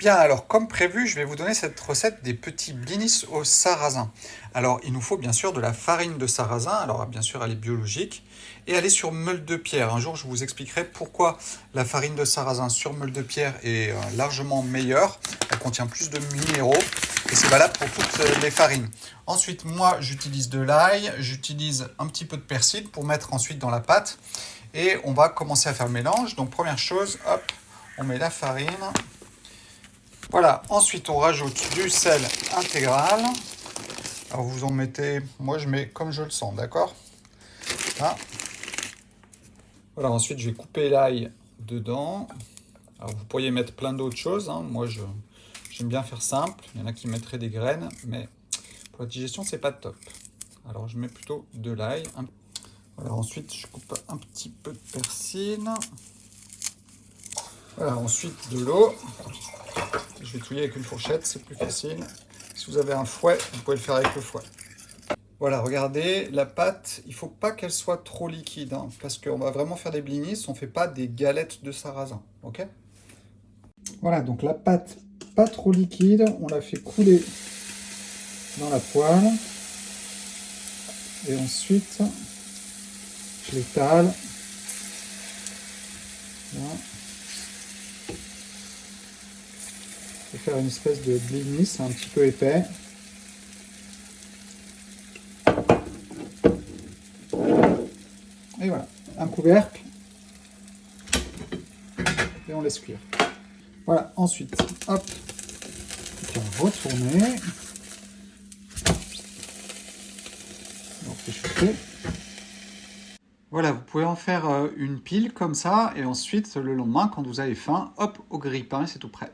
Bien, alors comme prévu, je vais vous donner cette recette des petits blinis au sarrasin. Alors, il nous faut bien sûr de la farine de sarrasin. Alors, bien sûr, elle est biologique et elle est sur meule de pierre. Un jour, je vous expliquerai pourquoi la farine de sarrasin sur meule de pierre est largement meilleure. Elle contient plus de minéraux et c'est valable pour toutes les farines. Ensuite, moi, j'utilise de l'ail, j'utilise un petit peu de persil pour mettre ensuite dans la pâte et on va commencer à faire le mélange. Donc, première chose, hop, on met la farine. Voilà, ensuite on rajoute du sel intégral. Alors vous en mettez, moi je mets comme je le sens, d'accord? Là. Voilà, ensuite je vais couper l'ail dedans. Alors vous pourriez mettre plein d'autres choses, hein. Moi j'aime bien faire simple. Il y en a qui mettraient des graines, mais pour la digestion c'est pas top. Alors je mets plutôt de l'ail. Voilà, ensuite je coupe un petit peu de persil. Voilà, ensuite de l'eau. Je vais touiller avec une fourchette, c'est plus facile. Si vous avez un fouet, vous pouvez le faire avec le fouet. Voilà, regardez, la pâte, il ne faut pas qu'elle soit trop liquide, hein, parce qu'on va vraiment faire des blinis, on ne fait pas des galettes de sarrasin, ok? Voilà, donc la pâte, pas trop liquide, on la fait couler dans la poêle. Et ensuite, je l'étale. Voilà. Je vais faire une espèce de blinis un petit peu épais. Et voilà, un couvercle. Et on laisse cuire. Voilà, ensuite, hop, on va retourner. On fait chauffer. Voilà, vous pouvez en faire une pile comme ça, et ensuite, le lendemain, quand vous avez faim, hop, au grille-pain, et c'est tout prêt.